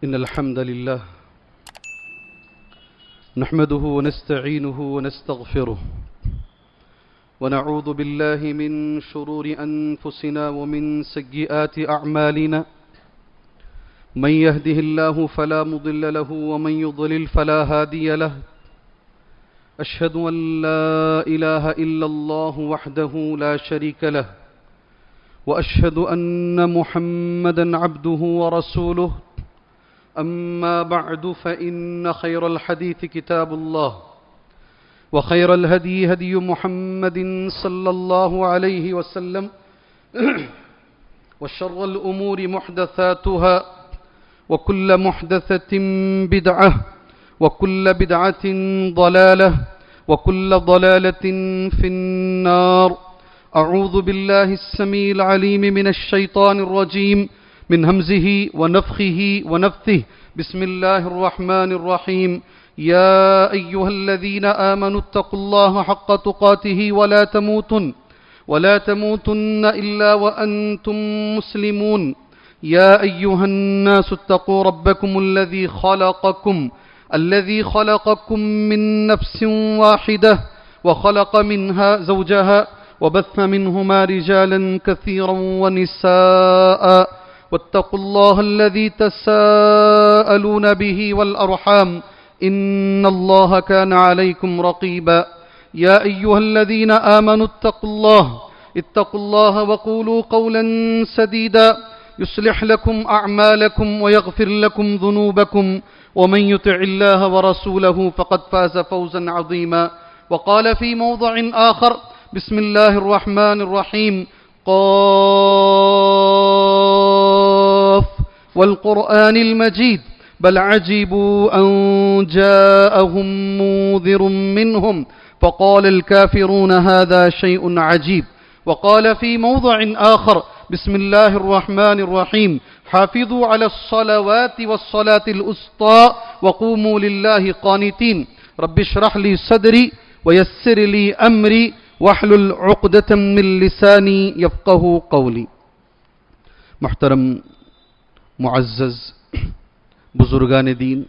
إن الحمد لله نحمده ونستعينه ونستغفره ونعوذ بالله من شرور أنفسنا ومن سيئات أعمالنا من يهده الله فلا مضل له ومن يضلل فلا هادي له أشهد أن لا إله إلا الله وحده لا شريك له وأشهد أن محمدًا عبده ورسوله أما بعد فإن خير الحديث كتاب الله وخير الهدي هدي محمد صلى الله عليه وسلم وشر الأمور محدثاتها وكل محدثة بدعة وكل بدعة ضلالة وكل ضلالة في النار. أعوذ بالله السميع العليم من الشيطان الرجيم من همزه ونفخه ونفثه. بسم الله الرحمن الرحيم. يا أيها الذين آمنوا اتقوا الله حق تقاته ولا تموتن إلا وأنتم مسلمون. يا أيها الناس اتقوا ربكم الذي خلقكم من نفس واحدة وخلق منها زوجها وبث منهما رجالا كثيرا ونساء واتقوا الله الذي تساءلون به والأرحام إن الله كان عليكم رقيبا. يا أيها الذين آمنوا اتقوا الله وقولوا قولا سديدا يصلح لكم أعمالكم ويغفر لكم ذنوبكم ومن يطع الله ورسوله فقد فاز فوزا عظيما. وقال في موضع آخر بسم الله الرحمن الرحيم. قاف والقرآن المجيد بل عجبوا أن جاءهم منذر منهم فقال الكافرون هذا شيء عجيب. وقال في موضع آخر بسم الله الرحمن الرحيم. حافظوا على الصلوات والصلاة الوسطى وقوموا لله قانتين. رب اشرح لي صدري ويسر لي أمري واحلل عقدة من لسانی یفقہوا قولی. محترم معزز بزرگان دین،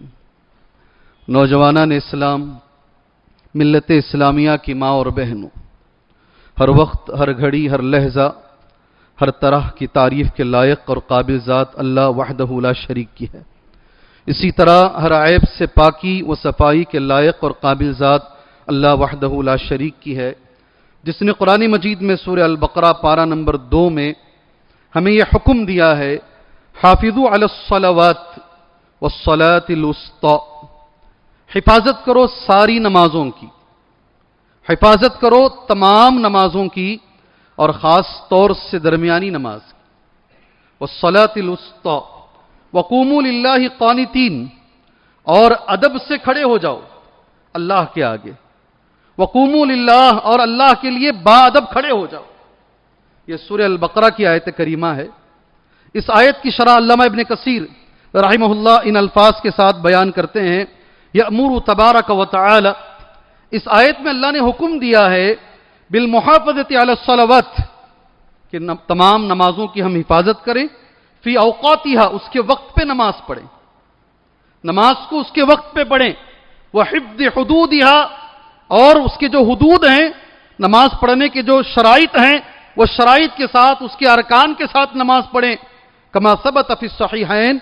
نوجوانان اسلام، ملت اسلامیہ کی ماں اور بہنوں، ہر وقت، ہر گھڑی، ہر لحظہ، ہر طرح کی تعریف کے لائق اور قابل ذات اللہ وحدہ لا شریک کی ہے. اسی طرح ہر عیب سے پاکی و صفائی کے لائق اور قابل ذات اللہ وحدہ لا شریک کی ہے، جس نے قرآن مجید میں سورہ البقرہ پارہ نمبر 2 میں ہمیں یہ حکم دیا ہے، حافظوا علی الصلوات والصلاة الوسطى، حفاظت کرو ساری نمازوں کی، حفاظت کرو تمام نمازوں کی اور خاص طور سے درمیانی نماز کی. والصلاة الوسطى وقوموا للہ قانتین، اور ادب سے کھڑے ہو جاؤ اللہ کے آگے. وقوموا للہ، اور اللہ کے لیے با ادب کھڑے ہو جاؤ. یہ سورہ البقرہ کی آیت کریمہ ہے. اس آیت کی شرح علامہ ابن کثیر رحمہ اللہ ان الفاظ کے ساتھ بیان کرتے ہیں، یأمر تبارک و تعالی، اس آیت میں اللہ نے حکم دیا ہے بالمحافظۃ علی الصلوات، کہ تمام نمازوں کی ہم حفاظت کریں، فی اوقاتہا، اس کے وقت پہ نماز پڑھیں، نماز کو اس کے وقت پہ پڑھیں، وحفظ حدودہا، اور اس کے جو حدود ہیں، نماز پڑھنے کے جو شرائط ہیں، وہ شرائط کے ساتھ، اس کے ارکان کے ساتھ نماز پڑھیں. کما ثبت فی الصحیحین،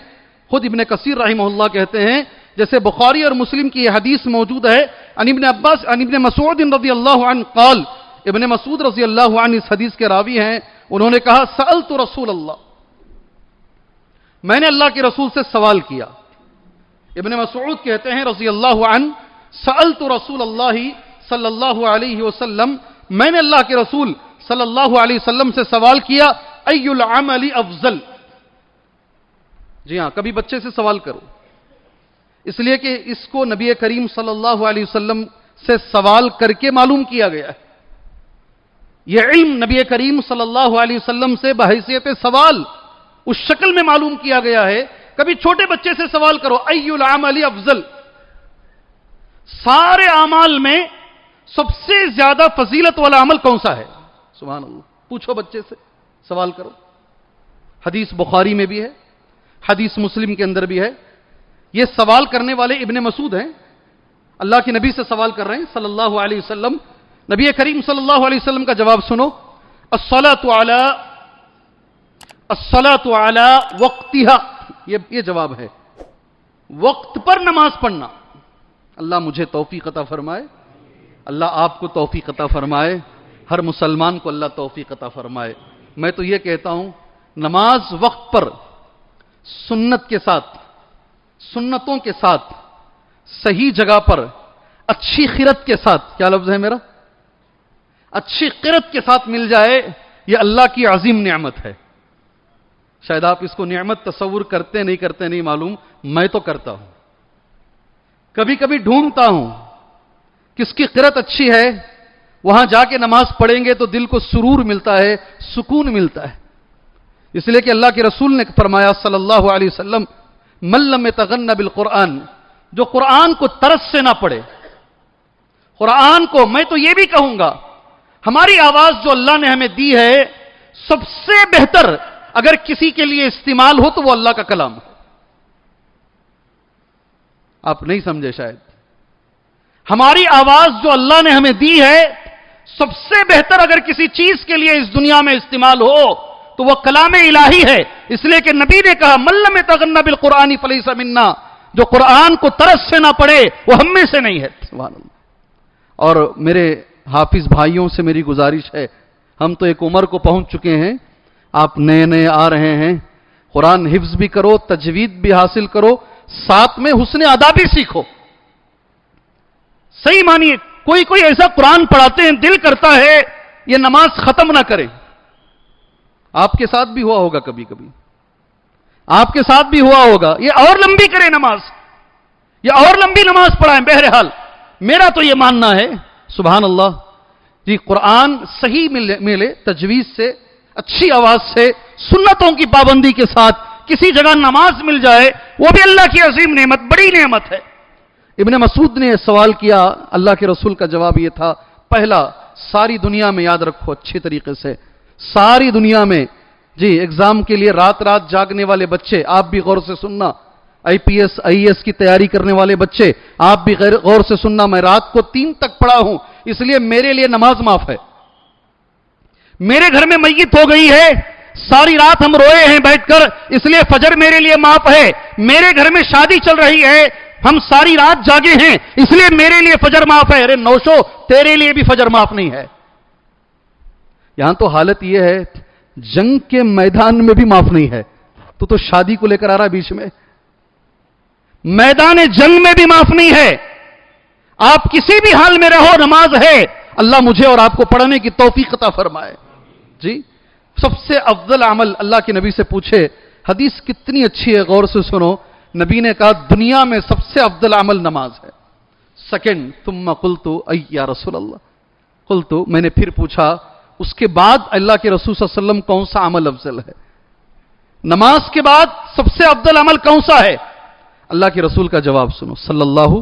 خود ابن کثیر رحمہ اللہ کہتے ہیں جیسے بخاری اور مسلم کی یہ حدیث موجود ہے، عن ابن مسعود رضی اللہ عنہ قال، ابن مسعود رضی اللہ عنہ اس حدیث کے راوی ہیں، انہوں نے کہا سألت رسول اللہ، میں نے اللہ کے رسول سے سوال کیا. ابن مسعود کہتے ہیں رضی اللہ عنہ، سألت رسول اللہ صلی اللہ علیہ وسلم، میں نے اللہ کے رسول صلی اللہ علیہ وسلم سے سوال کیا، ای العمل افضل. جی ہاں، کبھی بچے سے سوال کرو، اس لیے کہ اس کو نبی کریم صلی اللہ علیہ وسلم سے سوال کر کے معلوم کیا گیا ہے. یہ علم نبی کریم صلی اللہ علیہ وسلم سے بحیثیت سوال اس شکل میں معلوم کیا گیا ہے. کبھی چھوٹے بچے سے سوال کرو، ای العمل افضل، سارے اعمال میں سب سے زیادہ فضیلت والا عمل کون سا ہے؟ سبحان اللہ، پوچھو بچے سے، سوال کرو. حدیث بخاری میں بھی ہے، حدیث مسلم کے اندر بھی ہے. یہ سوال کرنے والے ابن مسعود ہیں، اللہ کے نبی سے سوال کر رہے ہیں صلی اللہ علیہ وسلم. نبی کریم صلی اللہ علیہ وسلم کا جواب سنو. الصلاۃ علی وقتها، یہ جواب ہے، وقت پر نماز پڑھنا. اللہ مجھے توفیق عطا فرمائے، اللہ آپ کو توفیق عطا فرمائے، ہر مسلمان کو اللہ توفیق عطا فرمائے. میں تو یہ کہتا ہوں نماز وقت پر، سنت کے ساتھ، سنتوں کے ساتھ، صحیح جگہ پر، اچھی قرت کے ساتھ، کیا لفظ ہے میرا، اچھی قرت کے ساتھ مل جائے، یہ اللہ کی عظیم نعمت ہے. شاید آپ اس کو نعمت تصور کرتے نہیں معلوم، میں تو کرتا ہوں. کبھی کبھی ڈھونڈتا ہوں کس کی قرت اچھی ہے، وہاں جا کے نماز پڑھیں گے تو دل کو سرور ملتا ہے، سکون ملتا ہے. اس لیے کہ اللہ کے رسول نے فرمایا صلی اللہ علیہ وسلم، من لم يتغن بالقرآن، جو قرآن کو طرز سے نہ پڑھے، قرآن کو، میں تو یہ بھی کہوں گا ہماری آواز جو اللہ نے ہمیں دی ہے، سب سے بہتر اگر کسی کے لیے استعمال ہو تو وہ اللہ کا کلام ہے. آپ نہیں سمجھے شاید. ہماری آواز جو اللہ نے ہمیں دی ہے، سب سے بہتر اگر کسی چیز کے لیے اس دنیا میں استعمال ہو تو وہ کلام الہی ہے. اس لیے کہ نبی نے کہا من لم يتغن بالقرآن فلیس منا، جو قرآن کو طرز سے نہ پڑھے وہ ہم میں سے نہیں ہے. سبحان اللہ. اور میرے حافظ بھائیوں سے میری گزارش ہے، ہم تو ایک عمر کو پہنچ چکے ہیں، آپ نئے آ رہے ہیں، قرآن حفظ بھی کرو، تجوید بھی حاصل کرو، ساتھ میں حسن ادا بھی سیکھو. صحیح مانیے، کوئی ایسا قرآن پڑھاتے ہیں دل کرتا ہے یہ نماز ختم نہ کرے. آپ کے ساتھ بھی ہوا ہوگا، کبھی کبھی آپ کے ساتھ بھی ہوا ہوگا، یہ اور لمبی کرے نماز، یہ اور لمبی نماز پڑھائیں. بہرحال میرا تو یہ ماننا ہے، سبحان اللہ جی، قرآن صحیح ملے، تجویز سے، اچھی آواز سے، سنتوں کی پابندی کے ساتھ کسی جگہ نماز مل جائے، وہ بھی اللہ کی عظیم نعمت، بڑی نعمت ہے. ابن مسعود نے سوال کیا، اللہ کے رسول کا جواب یہ تھا، پہلا، ساری دنیا میں یاد رکھو اچھی طریقے سے، ساری دنیا میں جی ایگزام کے لیے رات جاگنے والے بچے، آپ بھی غور سے سننا، IPS IAS کی تیاری کرنے والے بچے، آپ بھی غور سے سننا. میں رات کو 3 تک پڑھا ہوں، اس لیے میرے لیے نماز معاف ہے. میرے گھر میں میت ہو گئی ہے، ساری رات ہم روئے ہیں بیٹھ کر، اس لیے فجر میرے لیے معاف ہے. میرے گھر میں شادی چل رہی ہے، ہم ساری رات جاگے ہیں، اس لیے میرے لیے فجر معاف ہے. ارے نوشو، تیرے لیے بھی فجر معاف نہیں ہے. یہاں تو حالت یہ ہے جنگ کے میدان میں بھی معاف نہیں ہے، تو شادی کو لے کر آ رہا ہے بیچ میں. میدان جنگ میں بھی معاف نہیں ہے. آپ کسی بھی حال میں رہو، نماز ہے. اللہ مجھے اور آپ کو پڑھنے کی توفیق عطا فرمائے. جی، سب سے افضل عمل، اللہ کے نبی سے پوچھے، حدیث کتنی اچھی ہے، غور سے سنو. نبی نے کہا دنیا میں سب سے افضل عمل نماز ہے. سیکنڈ، ثم قلت ای یا رسول اللہ، قلت، میں نے پھر پوچھا اس کے بعد اللہ کے رسول صلی اللہ علیہ وسلم کون سا عمل افضل ہے؟ نماز کے بعد سب سے افضل عمل کون سا ہے؟ اللہ کے رسول کا جواب سنو، صلی اللہ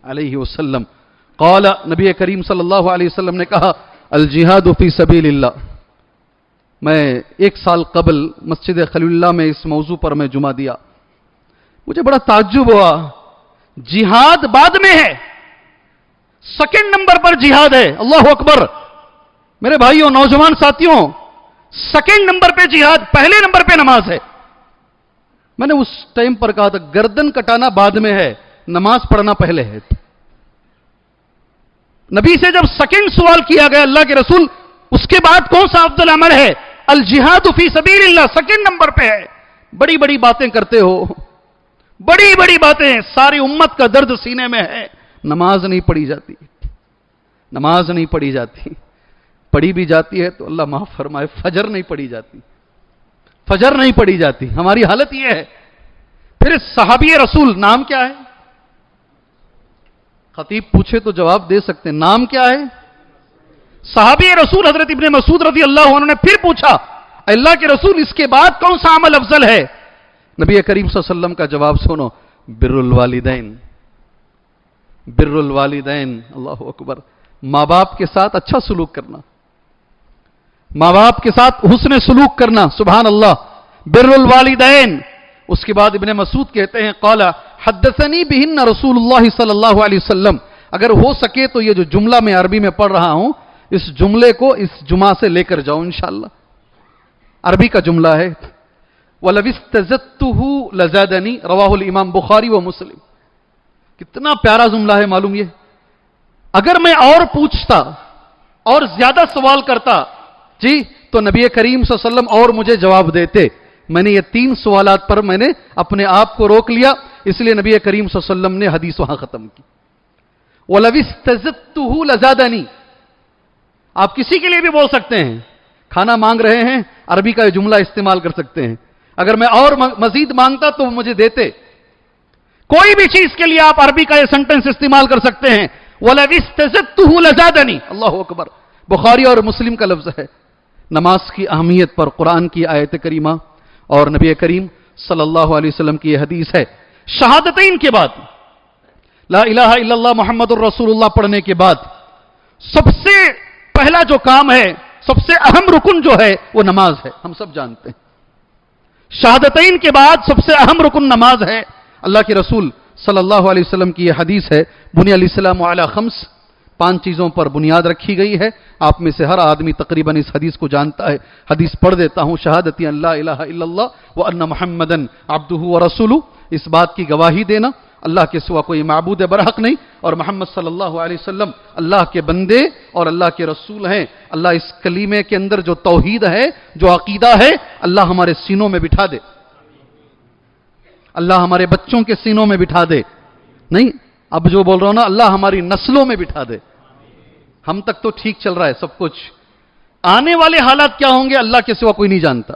علیہ وسلم. قال، نبی کریم صلی اللہ علیہ وسلم نے کہا، الجہاد فی سبیل اللہ. میں 1 سال قبل مسجد خلیل اللہ میں اس موضوع پر میں جمعہ دیا، مجھے بڑا تعجب ہوا. جہاد بعد میں ہے، سیکنڈ نمبر پر جہاد ہے. اللہ اکبر. میرے بھائیوں، نوجوان ساتھیوں، سیکنڈ نمبر پہ جہاد، پہلے نمبر پہ نماز ہے. میں نے اس ٹائم پر کہا تھا گردن کٹانا بعد میں ہے، نماز پڑھنا پہلے ہے. نبی سے جب سیکنڈ سوال کیا گیا اللہ کے رسول اس کے بعد کون سا افضل عمل ہے؟ الجہاد فی سبیل اللہ سیکنڈ نمبر پہ ہے. بڑی بڑی باتیں کرتے ہو، بڑی بڑی باتیں، ساری امت کا درد سینے میں ہے، نماز نہیں پڑھی جاتی، نماز نہیں پڑھی جاتی، پڑھی بھی جاتی ہے تو اللہ معاف فرمائے، فجر نہیں پڑھی جاتی، فجر نہیں پڑھی جاتی. ہماری حالت یہ ہے. پھر صحابی رسول نام کیا ہے؟ خطیب پوچھے تو جواب دے سکتے ہیں، نام کیا ہے؟ صحابی رسول حضرت ابن مسعود رضی اللہ عنہ نے پھر پوچھا، اللہ کے رسول اس کے بعد کون سا عمل افضل ہے؟ نبی کریم صلی اللہ علیہ وسلم کا جواب سنو، بر الوالدین. بر الوالدین، اللہ اکبر. ماں باپ کے ساتھ اچھا سلوک کرنا، ماں باپ کے ساتھ حسن سلوک کرنا، سبحان اللہ. بر الوالدین، اس کے بعد ابن مسعود کہتے ہیں قال حدثنی بہن رسول اللہ صلی اللہ علیہ وسلم، اگر ہو سکے تو یہ جو جملہ میں عربی میں پڑھ رہا ہوں اس جملے کو اس جمعہ سے لے کر جاؤ انشاءاللہ. عربی کا جملہ ہے وَلَوِ اسْتَزَدتُّهُ لَزَادَنِي رواہ الامام بخاری و مسلم. کتنا پیارا جملہ ہے معلوم یہ. اگر میں اور پوچھتا اور زیادہ سوال کرتا جی تو نبی کریم صلی اللہ علیہ وسلم اور مجھے جواب دیتے. میں نے یہ 3 سوالات پر میں نے اپنے آپ کو روک لیا، اس لیے نبی کریم صلی اللہ علیہ وسلم نے حدیث وہاں ختم کی. وَلَوِ اسْتَزَدتُّهُ لَزَادَنِي. آپ کسی کے لیے بھی بول سکتے ہیں، کھانا مانگ رہے ہیں عربی کا یہ جملہ استعمال کر سکتے ہیں، اگر میں اور مزید مانگتا تو مجھے دیتے. کوئی بھی چیز کے لیے آپ عربی کا یہ سنٹنس استعمال کر سکتے ہیں وَلَوِ اسْتَزَدتُّهُ لَزَادَنِي. اللہ اکبر. بخاری اور مسلم کا لفظ ہے. نماز کی اہمیت پر قرآن کی آیت کریمہ اور نبی کریم صلی اللہ علیہ وسلم کی یہ حدیث ہے. شہادتین کے بعد لا الہ الا اللہ محمد الرسول اللہ پڑھنے کے بعد سب سے پہلا جو کام ہے، سب سے اہم رکن جو ہے وہ نماز ہے. ہم سب جانتے ہیں شہادتین کے بعد سب سے اہم رکن نماز ہے. اللہ کے رسول صلی اللہ علیہ وسلم کی یہ حدیث ہے بنی الاسلام علی 5، 5 چیزوں پر بنیاد رکھی گئی ہے. آپ میں سے ہر آدمی تقریباً اس حدیث کو جانتا ہے. حدیث پڑھ دیتا ہوں. شہادتی ان لا الہ الا اللہ وان محمدًا عبدہ ورسولہ. اس بات کی گواہی دینا اللہ کے سوا کوئی معبود برحق نہیں اور محمد صلی اللہ علیہ وسلم اللہ کے بندے اور اللہ کے رسول ہیں. اللہ اس کلیمے کے اندر جو توحید ہے، جو عقیدہ ہے، اللہ ہمارے سینوں میں بٹھا دے. اللہ ہمارے بچوں کے سینوں میں بٹھا دے. نہیں اب جو بول رہا ہوں نا، اللہ ہماری نسلوں میں بٹھا دے. ہم تک تو ٹھیک چل رہا ہے سب کچھ، آنے والے حالات کیا ہوں گے اللہ کے سوا کوئی نہیں جانتا.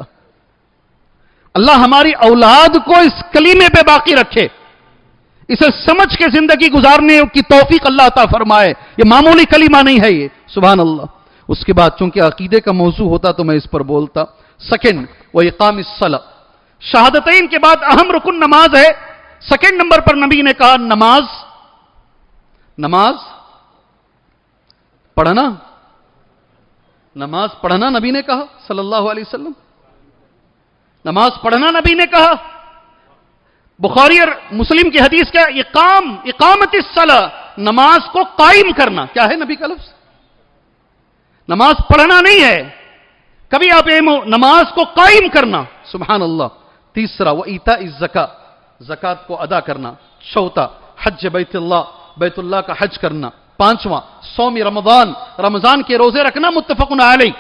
اللہ ہماری اولاد کو اس کلیمے پہ باقی رکھے، اسے سمجھ کے زندگی گزارنے کی توفیق اللہ عطا فرمائے. یہ معمولی کلمہ نہیں ہے یہ. سبحان اللہ. اس کے بعد چونکہ عقیدے کا موضوع ہوتا تو میں اس پر بولتا. سیکنڈ وَإِقَامِ الصَّلَاةِ. شہادتین کے بعد اہم رکن نماز ہے. سیکنڈ نمبر پر نبی نے کہا نماز پڑھنا. نماز پڑھنا نبی نے کہا صلی اللہ علیہ وسلم. نماز پڑھنا نبی نے کہا. بخاری اور مسلم کی حدیث کیا؟ اقامت الصلاۃ، نماز کو قائم کرنا. کیا ہے نبی کا لفظ؟ نماز پڑھنا نہیں ہے. کبھی آپ نماز کو قائم کرنا. سبحان اللہ. تیسرا وَإِيتَاءِ الزَّكَاةِ، زکات کو ادا کرنا. چوتھا حج بیت اللہ کا حج کرنا. پانچواں صوم رمضان، رمضان کے روزے رکھنا. متفق علیہ.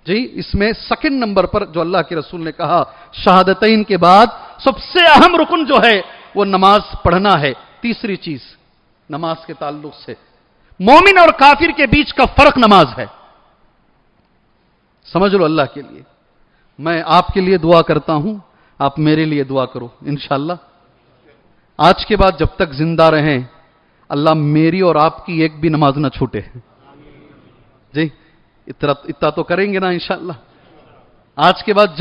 جی اس میں سیکنڈ نمبر پر جو اللہ کے رسول نے کہا شہادتین کے بعد سب سے اہم رکن جو ہے وہ نماز پڑھنا ہے. تیسری چیز نماز کے تعلق سے مومن اور کافر کے بیچ کا فرق نماز ہے. سمجھ لو اللہ کے لیے. میں آپ کے لیے دعا کرتا ہوں، آپ میرے لیے دعا کرو انشاءاللہ. آج کے بعد جب تک زندہ رہیں اللہ میری اور آپ کی ایک بھی نماز نہ چھوٹے. جی اتنا تو کریں گے نا انشاءاللہ. آج کے بعد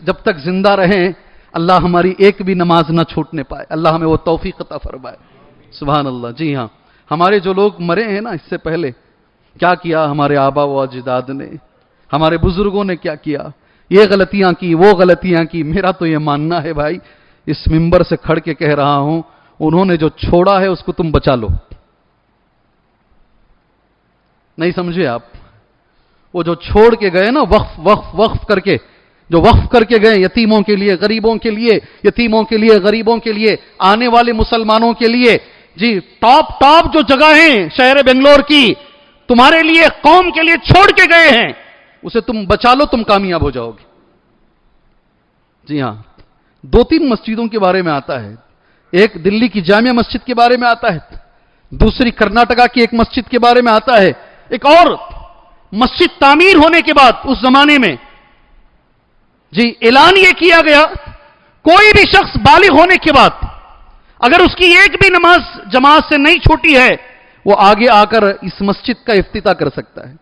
جب تک زندہ رہیں اللہ ہماری ایک بھی نماز نہ چھوٹنے پائے. اللہ ہمیں وہ توفیق عطا فرمائے. سبحان اللہ. جی ہاں، ہمارے جو لوگ مرے ہیں نا اس سے پہلے، کیا کیا ہمارے آبا و اجداد نے، ہمارے بزرگوں نے کیا کیا، یہ غلطیاں کی، وہ غلطیاں کی. میرا تو یہ ماننا ہے بھائی، اس منبر سے کھڑ کے کہہ رہا ہوں، انہوں نے جو چھوڑا ہے اس کو تم بچا لو. نہیں سمجھے آپ؟ وہ جو چھوڑ کے گئے نا وقف کر کے، جو وقف کر کے گئے یتیموں کے لیے، غریبوں کے لیے، یتیموں کے لیے، غریبوں کے لیے، آنے والے مسلمانوں کے لیے. جی ٹاپ جو جگہیں شہر بنگلور کی تمہارے لیے، قوم کے لیے چھوڑ کے گئے ہیں، اسے تم بچا لو، تم کامیاب ہو جاؤ گے. جی ہاں، 2-3 مسجدوں کے بارے میں آتا ہے. ایک دلی کی جامع مسجد کے بارے میں آتا ہے، دوسری کرناٹکا کی ایک مسجد کے بارے میں آتا ہے. ایک اور مسجد تعمیر ہونے کے بعد اس زمانے میں جی اعلان یہ کیا گیا، کوئی بھی شخص بالغ ہونے کے بعد اگر اس کی ایک بھی نماز جماعت سے نہیں چھوٹی ہے وہ آگے آ کر اس مسجد کا افتتاح کر سکتا ہے.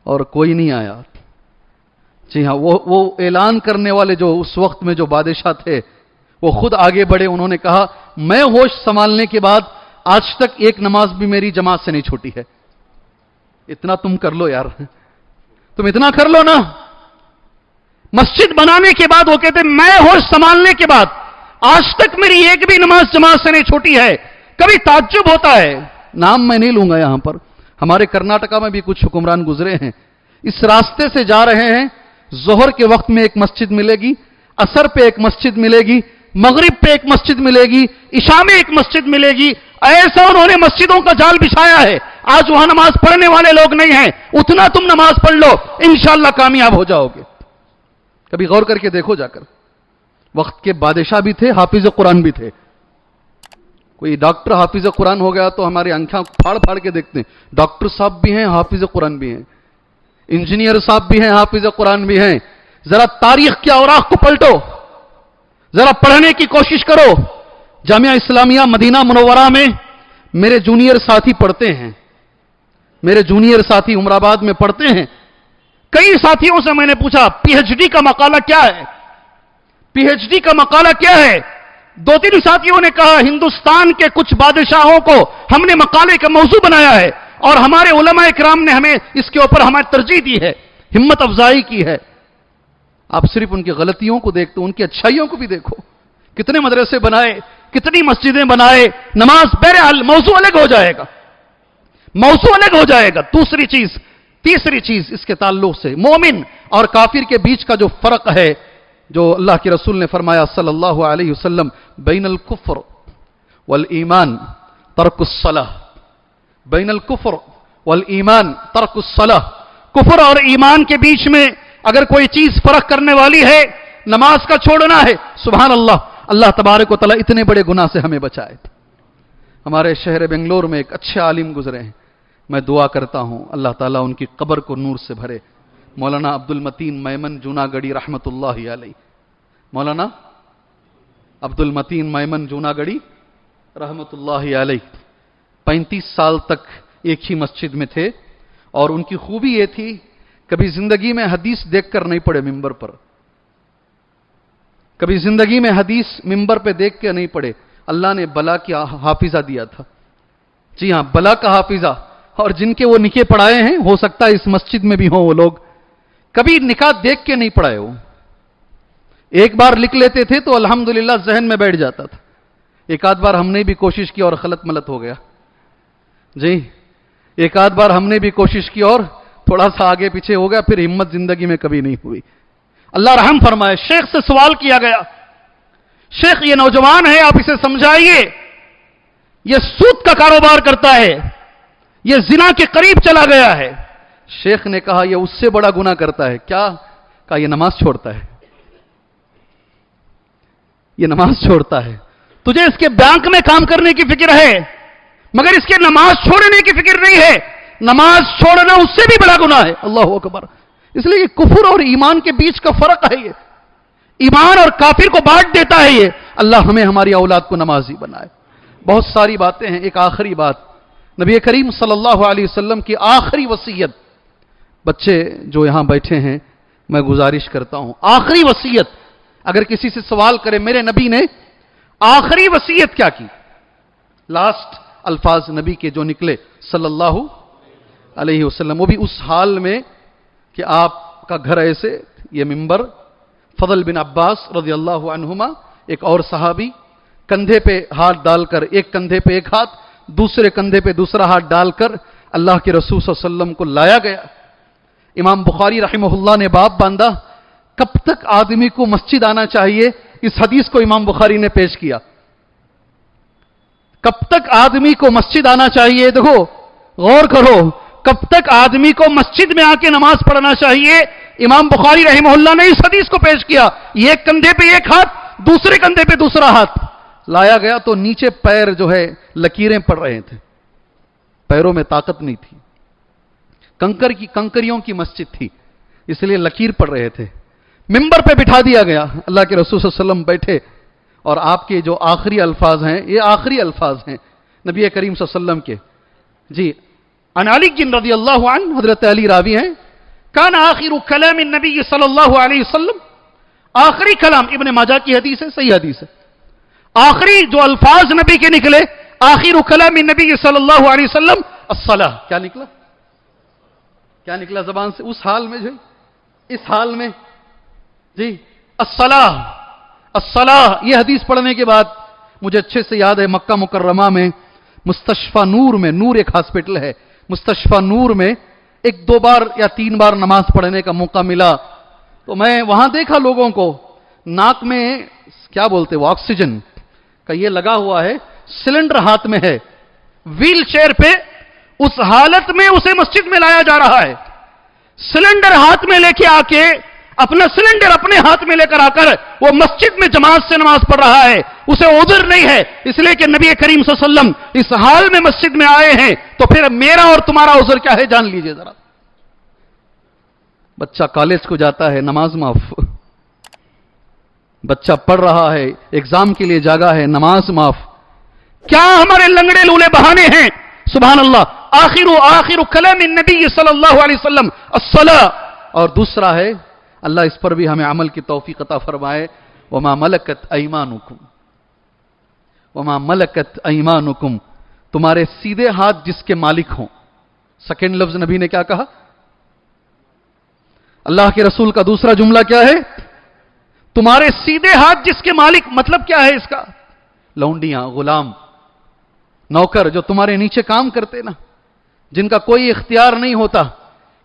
اور کوئی نہیں آیا. جی ہاں، وہ اعلان کرنے والے جو اس وقت میں جو بادشاہ تھے وہ خود آگے بڑھے. انہوں نے کہا میں ہوش سنبھالنے کے بعد آج تک ایک نماز بھی میری جماعت سے نہیں چھوٹی ہے. اتنا تم کر لو یار، تم اتنا کر لو نا. مسجد بنانے کے بعد وہ کہتے میں ہوش سنبھالنے کے بعد آج تک میری ایک بھی نماز جماعت سے نہیں چھوٹی ہے. کبھی تعجب ہوتا ہے. نام میں نہیں لوں گا یہاں پر، ہمارے کرناٹکا میں بھی کچھ حکمران گزرے ہیں، اس راستے سے جا رہے ہیں، ظہر کے وقت میں ایک مسجد ملے گی، عصر پہ ایک مسجد ملے گی، مغرب پہ ایک مسجد ملے گی، عشاء میں ایک مسجد ملے گی. ایسا انہوں نے مسجدوں کا جال بچھایا ہے. آج وہاں نماز پڑھنے والے لوگ نہیں ہیں. اتنا تم نماز پڑھ لو، انشاءاللہ کامیاب ہو جاؤ گے. کبھی غور کر کے دیکھو جا کر، وقت کے بادشاہ بھی تھے، حافظ قرآن بھی تھے. کوئی ڈاکٹر حافظ قرآن ہو گیا تو ہماری آنکھیں پھاڑ پھاڑ کے دیکھتے ہیں. ڈاکٹر صاحب بھی ہیں، حافظ قرآن بھی ہیں، انجینئر صاحب بھی ہیں، حافظ قرآن بھی ہیں. ذرا تاریخ کے اوراق کو پلٹو، ذرا پڑھنے کی کوشش کرو. جامعہ اسلامیہ مدینہ منورہ میں میرے جونیئر ساتھی پڑھتے ہیں، میرے جونیئر ساتھی عمر آباد میں پڑھتے ہیں. کئی ساتھیوں سے میں نے پوچھا پی ایچ ڈی کا مقالہ کیا ہے، پی ایچ ڈی کا مقالہ کیا ہے. دو تین ساتھیوں نے کہا ہندوستان کے کچھ بادشاہوں کو ہم نے مقالے کا موضوع بنایا ہے اور ہمارے علماء اکرام نے ہمیں اس کے اوپر ہماری ترجیح دی ہے، ہمت افزائی کی ہے. آپ صرف ان کی غلطیوں کو دیکھتے، ان کی اچھائیوں کو بھی دیکھو. کتنے مدرسے بنائے، کتنی مسجدیں بنائے. نماز بہرحال موضوع الگ ہو جائے گا، موضوع الگ ہو جائے گا. تیسری چیز اس کے تعلق سے مومن اور کافر کے بیچ کا جو فرق ہے، جو اللہ کے رسول نے فرمایا صلی اللہ علیہ وسلم، بین الکفر والایمان ترک الصلاۃ. بین الکفر والایمان ترک الصلاۃ. کفر اور ایمان کے بیچ میں اگر کوئی چیز فرق کرنے والی ہے، نماز کا چھوڑنا ہے. سبحان اللہ، اللہ تبارک و تعالیٰ اتنے بڑے گناہ سے ہمیں بچائے. ہمارے شہر بنگلور میں ایک اچھے عالم گزرے ہیں، میں دعا کرتا ہوں اللہ تعالیٰ ان کی قبر کو نور سے بھرے. مولانا عبد المتین میمن جوناگڑی رحمۃ اللہ علیہ. مولانا عبد المتین میمن جوناگڑی رحمۃ اللہ علیہ 35 سال تک ایک ہی مسجد میں تھے، اور ان کی خوبی یہ تھی کبھی زندگی میں حدیث دیکھ کر نہیں پڑھے ممبر پر، کبھی زندگی میں حدیث ممبر پہ دیکھ کے نہیں پڑھے. اللہ نے بلا کی حافظہ دیا تھا. جی ہاں، بلا کا حافظہ. اور جن کے وہ نکاح پڑھائے ہیں، ہو سکتا ہے اس مسجد میں بھی ہوں وہ لوگ، کبھی نکاح دیکھ کے نہیں پڑھائے ہو. ایک بار لکھ لیتے تھے تو الحمدللہ ذہن میں بیٹھ جاتا تھا. ایک آدھ بار ہم نے بھی کوشش کی اور غلط ملت ہو گیا. جی، ایک آدھ بار ہم نے بھی کوشش کی اور تھوڑا سا آگے پیچھے ہو گیا، پھر ہمت زندگی میں کبھی نہیں ہوئی. اللہ رحم فرمائے. شیخ سے سوال کیا گیا، شیخ یہ نوجوان ہے، آپ اسے سمجھائیے، یہ سود کا کاروبار کرتا ہے، یہ زنا کے قریب چلا گیا ہے. شیخ نے کہا یہ اس سے بڑا گناہ کرتا ہے. کیا؟ کہا یہ نماز چھوڑتا ہے، یہ نماز چھوڑتا ہے. تجھے اس کے بینک میں کام کرنے کی فکر ہے مگر اس کے نماز چھوڑنے کی فکر نہیں ہے. نماز چھوڑنا اس سے بھی بڑا گناہ ہے. اللہ اکبر. اس لیے یہ کفر اور ایمان کے بیچ کا فرق ہے. یہ ایمان اور کافر کو بانٹ دیتا ہے. یہ اللہ ہمیں ہماری اولاد کو نمازی بنائے. بہت ساری باتیں ہیں. ایک آخری بات، نبی کریم صلی اللہ علیہ وسلم کی آخری وصیت. بچے جو یہاں بیٹھے ہیں میں گزارش کرتا ہوں، آخری وصیت اگر کسی سے سوال کرے میرے نبی نے آخری وصیت کیا کی، لاسٹ الفاظ نبی کے جو نکلے صلی اللہ علیہ وسلم، وہ بھی اس حال میں کہ آپ کا گھر ایسے، یہ ممبر. فضل بن عباس رضی اللہ عنہما، ایک اور صحابی، کندھے پہ ہاتھ ڈال کر، ایک کندھے پہ ایک ہاتھ، دوسرے کندھے پہ دوسرا ہاتھ ڈال کر اللہ کے رسول صلی اللہ علیہ وسلم کو لایا گیا. امام بخاری رحمہ اللہ نے باب باندھا کب تک آدمی کو مسجد آنا چاہیے. اس حدیث کو امام بخاری نے پیش کیا. کب تک آدمی کو مسجد آنا چاہیے؟ دیکھو غور کرو، کب تک آدمی کو مسجد میں آ کے نماز پڑھنا چاہیے. امام بخاری رحمہ اللہ نے اس حدیث کو پیش کیا. ایک کندھے پہ ایک ہاتھ، دوسرے کندھے پہ دوسرا ہاتھ لایا گیا تو نیچے پیر جو ہے لکیریں پڑ رہے تھے، پیروں میں طاقت نہیں تھی. کنکریوں کی مسجد تھی، اس لیے لکیر پڑ رہے تھے. ممبر پہ بٹھا دیا گیا. اللہ کے رسول صلی اللہ علیہ وسلم بیٹھے اور آپ کے جو آخری الفاظ ہیں، یہ آخری الفاظ ہیں نبی کریم صلی اللہ علیہ وسلم کے. جی، عن علی رضی اللہ عنہ، حضرت علی راوی ہیں، کان آخر کلام النبی صلی اللہ علیہ وسلم، آخری کلام، ابن ماجہ کی حدیث ہے، صحیح حدیث ہے، آخری جو الفاظ نبی کے نکلے، آخر کلام النبی صلی اللہ علیہ وسلم الصلاۃ. کیا نکلا؟ کیا نکلا زبان سے؟ اس حال میں جو اس حال میں جی الصلاح الصلاح، یہ حدیث پڑھنے کے بعد مجھے اچھے سے یاد ہے مکہ مکرمہ میں مستشفیٰ نور میں، نور ایک ہاسپٹل ہے، مستشفیٰ نور میں 1-2 بار یا 3 بار نماز پڑھنے کا موقع ملا، تو میں وہاں دیکھا لوگوں کو ناک میں کیا بولتے وہ آکسیجن کا یہ لگا ہوا ہے، سلنڈر ہاتھ میں ہے، ویل چیئر پہ اس حالت میں اسے مسجد میں لایا جا رہا ہے، سلنڈر ہاتھ میں لے کے آ کے اپنا سلنڈر اپنے ہاتھ میں لے کر آ کر وہ مسجد میں جماعت سے نماز پڑھ رہا ہے، اسے عذر نہیں ہے، اس لیے کہ نبی کریم صلی اللہ علیہ وسلم اس حال میں مسجد میں آئے ہیں، تو پھر میرا اور تمہارا عذر کیا ہے جان لیجئے ذرا۔ بچہ کالج کو جاتا ہے، نماز معاف، بچہ پڑھ رہا ہے، ایگزام کے لیے جاگا ہے، نماز معاف، کیا ہمارے لنگڑے لولے بہانے ہیں؟ سبحان اللہ۔ آخر کلام النبی صلی اللہ علیہ وسلم الصلاۃ، اور دوسرا ہے اللہ اس پر بھی ہمیں عمل کی توفیق عطا فرمائے، وما ملکت ایمانکم، وما ملکت ایمانکم، تمہارے سیدھے ہاتھ جس کے مالک ہوں۔ سیکنڈ لفظ نبی نے کیا کہا؟ اللہ کے رسول کا دوسرا جملہ کیا ہے؟ تمہارے سیدھے ہاتھ جس کے مالک، مطلب کیا ہے اس کا؟ لونڈیاں، غلام، نوکر جو تمہارے نیچے کام کرتے نا، جن کا کوئی اختیار نہیں ہوتا،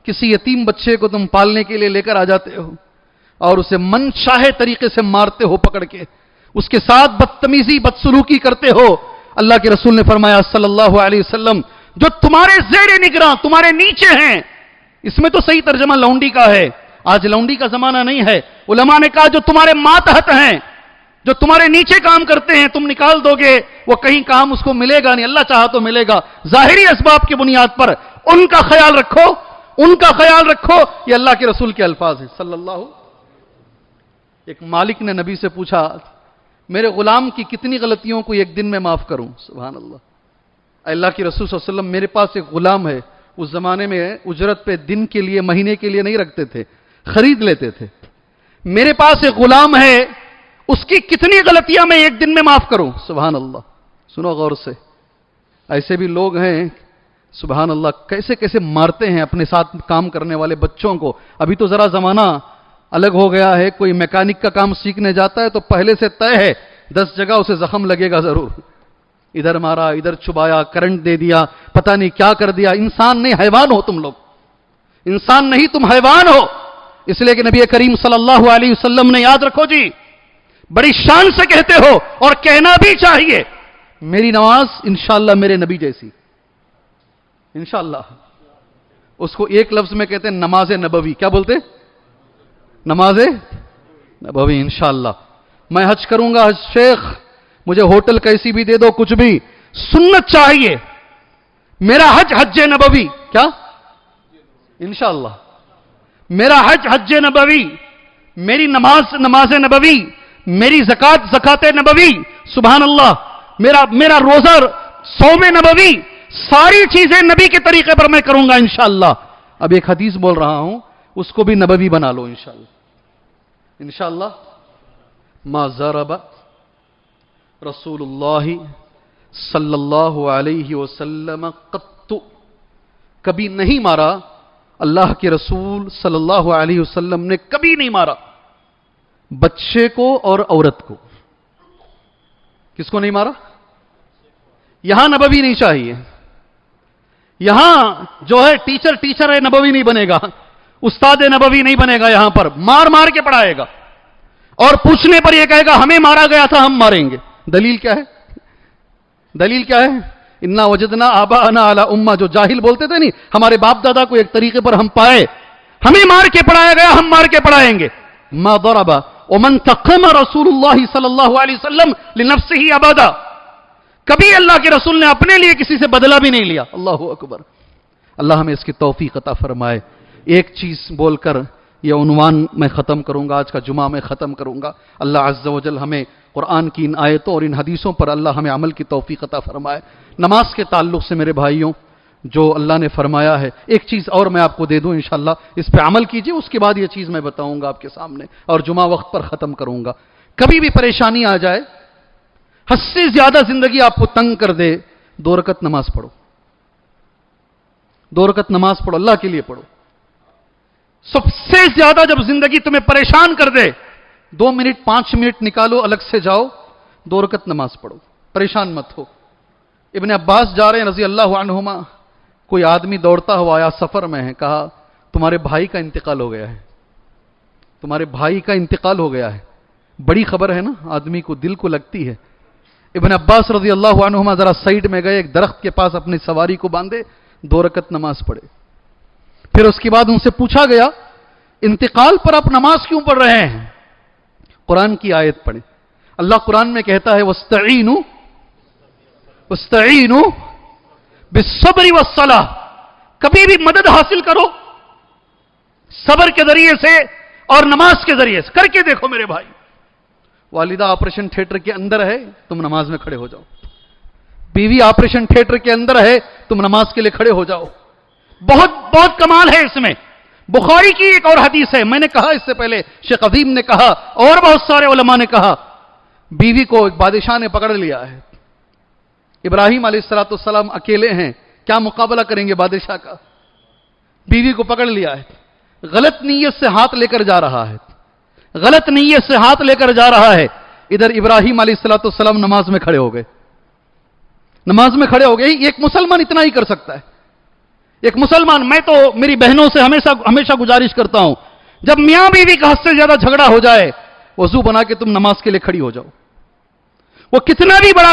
کسی یتیم بچے کو تم پالنے کے لیے لے کر آ جاتے ہو اور اسے من چاہے طریقے سے مارتے ہو پکڑ کے، اس کے ساتھ بدتمیزی بدسلوکی کرتے ہو۔ اللہ کے رسول نے فرمایا صلی اللہ علیہ وسلم جو تمہارے زیر نگراں، تمہارے نیچے ہیں، اس میں تو صحیح ترجمہ لونڈی کا ہے، آج لونڈی کا زمانہ نہیں ہے، علماء نے کہا جو تمہارے ماتحت ہیں، جو تمہارے نیچے کام کرتے ہیں، تم نکال دو گے وہ کہیں کام اس کو ملے گا نہیں، اللہ چاہا تو ملے گا، ظاہری اسباب کی بنیاد پر ان کا خیال رکھو، ان کا خیال رکھو، یہ اللہ کے رسول کے الفاظ ہیں صلی اللہ۔ ایک مالک نے نبی سے پوچھا میرے غلام کی کتنی غلطیوں کو ایک دن میں معاف کروں؟ سبحان اللہ۔ اللہ کے رسول صلی اللہ علیہ وسلم میرے پاس ایک غلام ہے، اس زمانے میں اجرت پہ دن کے لیے مہینے کے لیے نہیں رکھتے تھے، خرید لیتے تھے، میرے پاس ایک غلام ہے، اس کی کتنی غلطیاں میں ایک دن میں معاف کروں؟ سبحان اللہ۔ سنو غور سے، ایسے بھی لوگ ہیں سبحان اللہ کیسے کیسے مارتے ہیں اپنے ساتھ کام کرنے والے بچوں کو۔ ابھی تو ذرا زمانہ الگ ہو گیا ہے، کوئی میکینک کا کام سیکھنے جاتا ہے تو پہلے سے طے ہے 10 جگہ اسے زخم لگے گا ضرور، ادھر مارا، ادھر چبایا، کرنٹ دے دیا، پتہ نہیں کیا کر دیا۔ انسان نہیں، حیوان ہو تم لوگ، انسان نہیں تم حیوان ہو۔ اس لیے کہ نبی کریم صلی اللہ علیہ وسلم نے، یاد رکھو جی، بڑی شان سے کہتے ہو اور کہنا بھی چاہیے، میری نماز انشاءاللہ میرے نبی جیسی، انشاءاللہ۔ اس کو ایک لفظ میں کہتے ہیں نماز نبوی، کیا بولتے؟ نماز نبوی، انشاءاللہ۔ میں حج کروں گا، حج شیخ مجھے ہوٹل کیسی بھی دے دو، کچھ بھی، سنت چاہیے، میرا حج حج نبوی، کیا؟ انشاءاللہ میرا حج حج نبوی، میری نماز نماز نبوی، میری زکات زکات نبوی، سبحان اللہ، میرا روزہ صوم نبوی، ساری چیزیں نبی کے طریقے پر میں کروں گا انشاءاللہ۔ اب ایک حدیث بول رہا ہوں، اس کو بھی نبوی بنا لو انشاءاللہ۔ انشاءاللہ ما ضرب رسول اللہ صلی اللہ علیہ وسلم قط، کبھی نہیں مارا اللہ کے رسول صلی اللہ علیہ وسلم نے، کبھی نہیں مارا بچے کو اور عورت کو۔ کس کو نہیں مارا؟ یہاں نبوی نہیں چاہیے، یہاں جو ہے ٹیچر ہے نبوی نہیں بنے گا، استاد نبوی نہیں بنے گا، یہاں پر مار کے پڑھائے گا اور پوچھنے پر یہ کہے گا ہمیں مارا گیا تھا، ہم ماریں گے۔ دلیل کیا ہے؟ دلیل کیا ہے؟ انا وجدنا آباءنا علی امہ، جو جاہل بولتے تھے نہیں، ہمارے باپ دادا کو ایک طریقے پر ہم پائے، ہمیں مار کے پڑھایا گیا، ہم مار کے پڑھائیں گے۔ ما ضرب ومن تقم رسول اللہ صلی اللہ علیہ وسلم لنفسہ ابدا، کبھی اللہ کے رسول نے اپنے لیے کسی سے بدلہ بھی نہیں لیا۔ اللہ اکبر، اللہ ہمیں اس کی توفیق عطا فرمائے۔ ایک چیز بول کر یہ عنوان میں ختم کروں گا، آج کا جمعہ میں ختم کروں گا۔ اللہ عز و جل ہمیں قرآن کی ان آیتوں اور ان حدیثوں پر اللہ ہمیں عمل کی توفیق عطا فرمائے۔ نماز کے تعلق سے میرے بھائیوں جو اللہ نے فرمایا ہے، ایک چیز اور میں آپ کو دے دوں انشاءاللہ، اس پہ عمل کیجئے، اس کے بعد یہ چیز میں بتاؤں گا آپ کے سامنے اور جمعہ وقت پر ختم کروں گا۔ کبھی بھی پریشانی آ جائے، حد سے زیادہ زندگی آپ کو تنگ کر دے، 2 رکعت نماز پڑھو، 2 رکعت نماز پڑھو، اللہ کے لیے پڑھو۔ سب سے زیادہ جب زندگی تمہیں پریشان کر دے 2 منٹ 5 منٹ نکالو، الگ سے جاؤ، 2 رکعت نماز پڑھو، پریشان مت ہو۔ ابن عباس جا رہے ہیں رضی اللہ عنہما، کوئی آدمی دوڑتا ہوا آیا، سفر میں ہے، کہا تمہارے بھائی کا انتقال ہو گیا ہے، تمہارے بھائی کا انتقال ہو گیا ہے۔ بڑی خبر ہے نا، آدمی کو دل کو لگتی ہے۔ ابن عباس رضی اللہ عنہما ذرا سائیڈ میں گئے، ایک درخت کے پاس اپنی سواری کو باندھے، 2 رکعت نماز پڑھے۔ پھر اس کے بعد ان سے پوچھا گیا انتقال پر آپ نماز کیوں پڑھ رہے ہیں؟ قرآن کی آیت پڑھیں۔ اللہ قرآن میں کہتا ہے وَاسْتَعِينُوا بِالصَّبْرِ وَالصَّلَاةِ، کبھی بھی مدد حاصل کرو صبر کے ذریعے سے اور نماز کے ذریعے سے، کر کے دیکھو میرے بھائی۔ والدہ آپریشن تھیٹر کے اندر ہے، تم نماز میں کھڑے ہو جاؤ۔ بیوی آپریشن تھیٹر کے اندر ہے، تم نماز کے لیے کھڑے ہو جاؤ۔ بہت بہت کمال ہے اس میں۔ بخاری کی ایک اور حدیث ہے، میں نے کہا اس سے پہلے، شیخ عظیم نے کہا اور بہت سارے علماء نے کہا، بیوی کو ایک بادشاہ نے پکڑ لیا ہے۔ ابراہیم علیہ السلام اکیلے ہیں، کیا مقابلہ کریں گے بادشاہ کا؟ بیوی کو پکڑ لیا ہے، غلط نیت سے ہاتھ لے کر جا رہا ہے، غلط نیت سے ہاتھ لے کر جا رہا ہے۔ ادھر ابراہیم علیہ السلام نماز میں کھڑے ہو گئے، نماز میں کھڑے ہو گئے۔ ایک مسلمان اتنا ہی کر سکتا ہے، ایک مسلمان۔ میں تو میری بہنوں سے ہمیشہ گزارش کرتا ہوں، جب میاں بیوی کا حد سے زیادہ جھگڑا ہو جائے، وضو بنا کے تم نماز کے لیے کھڑی ہو جاؤ۔ وہ کتنا بھی بڑا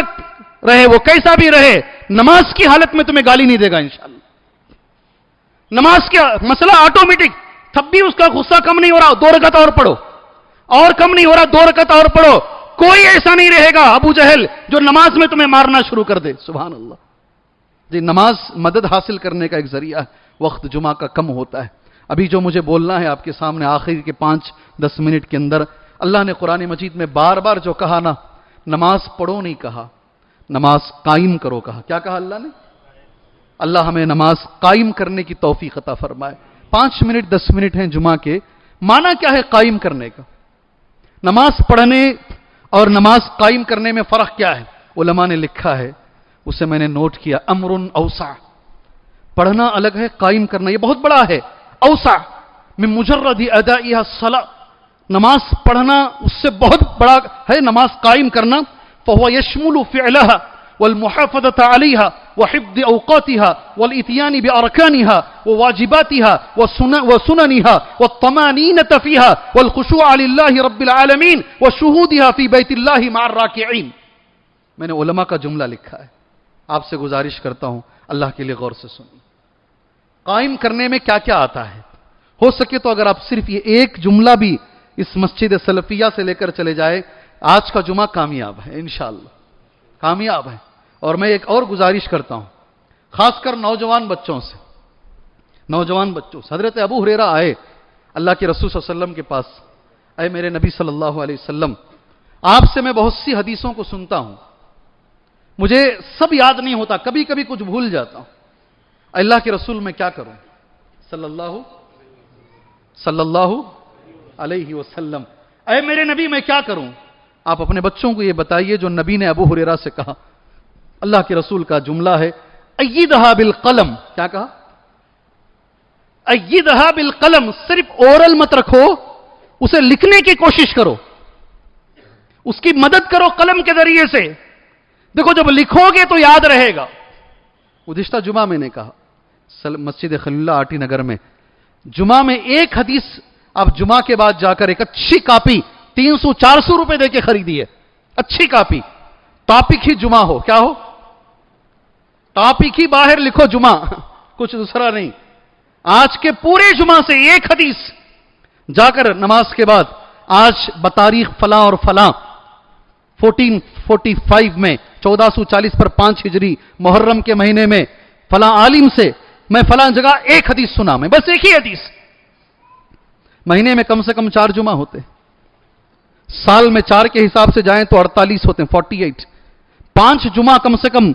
رہے، وہ کیسا بھی رہے، نماز کی حالت میں تمہیں گالی نہیں دے گا انشاءاللہ۔ نماز کا مسئلہ آٹومیٹک، تب بھی اس کا غصہ کم نہیں ہو رہا، 2 رکعت اور پڑھو، اور کم نہیں ہو رہا، 2 رکعت اور پڑھو۔ کوئی ایسا نہیں رہے گا ابو جہل جو نماز میں تمہیں مارنا شروع کر دے۔ سبحان اللہ۔ جی، نماز مدد حاصل کرنے کا ایک ذریعہ ہے۔ وقت جمعہ کا کم ہوتا ہے، ابھی جو مجھے بولنا ہے آپ کے سامنے آخری کے 5-10 منٹ کے اندر، اللہ نے قرآن مجید میں بار بار جو کہا نا، نماز پڑھو نہیں کہا، نماز قائم کرو کہا۔ کیا کہا اللہ نے؟ اللہ ہمیں نماز قائم کرنے کی توفیق عطا فرمائے۔ 5 منٹ 10 منٹ ہیں جمعہ کے، معنی کیا ہے قائم کرنے کا؟ نماز پڑھنے اور نماز قائم کرنے میں فرق کیا ہے؟ علماء نے لکھا ہے، اسے میں نے نوٹ کیا، امر اوسع، پڑھنا الگ ہے، قائم کرنا یہ بہت بڑا ہے۔ اوسع من مجرد ادائها الصلاۃ، نماز پڑھنا اس سے بہت بڑا ہے نماز قائم کرنا۔ فهو يشمل فعلها والمحافظة عليها وحفظ اوقاتها والاتيان باركانها وواجباتها وسننها والطمانينة فيها والخشوع لله رب العالمين وشهودها في بيت الله مع الراكعين۔ میں نے علماء کا جملہ لکھا ہے، آپ سے گزارش کرتا ہوں اللہ کے لیے غور سے سنیں۔ قائم کرنے میں کیا کیا آتا ہے؟ ہو سکے تو اگر آپ صرف یہ ایک جملہ بھی اس مسجد سلفیہ سے لے کر چلے جائے، آج کا جمعہ کامیاب ہے انشاءاللہ، کامیاب ہے۔ اور میں ایک اور گزارش کرتا ہوں، خاص کر نوجوان بچوں سے، حضرت ابو ہریرہ آئے اللہ کے رسول صلی اللہ علیہ وسلم کے پاس، اے میرے نبی صلی اللہ علیہ وسلم، آپ سے میں بہت سی حدیثوں کو سنتا ہوں، مجھے سب یاد نہیں ہوتا، کبھی کبھی کچھ بھول جاتا ہوں، اللہ کے رسول میں کیا کروں؟ صلی اللہ علیہ وسلم، اے میرے نبی میں کیا کروں؟ آپ اپنے بچوں کو یہ بتائیے جو نبی نے ابو ہریرہ سے کہا۔ اللہ کے رسول کا جملہ ہے ایدھا بالقلم، کیا کہا؟ ایدھا بالقلم، صرف اورل مت رکھو، اسے لکھنے کی کوشش کرو، اس کی مدد کرو قلم کے ذریعے سے۔ دیکھو جب لکھو گے تو یاد رہے گا۔ گزشتہ جمعہ میں نے کہا مسجد خلیل اللہ آٹی نگر میں، جمعہ میں ایک حدیث آپ جمعہ کے بعد جا کر ایک اچھی کاپی 300-400 روپے دے کے خریدی ہے، اچھی کاپی، ٹاپک ہی جمعہ ہو، کیا ہو؟ ٹاپک ہی باہر لکھو جمعہ، کچھ دوسرا نہیں۔ آج کے پورے جمعہ سے ایک حدیث جا کر نماز کے بعد، آج بتاریخ فلاں اور فلاں 1445 میں 1440 پر 5 ہجری محرم کے مہینے میں فلاں عالم سے میں فلاں جگہ ایک حدیث سنا، میں بس ایک ہی حدیث۔ مہینے میں کم سے کم 4 جمعہ ہوتے، سال میں 4 کے حساب سے جائیں تو 48 ہوتے ہیں، 48۔ 5 جمعہ کم سے کم،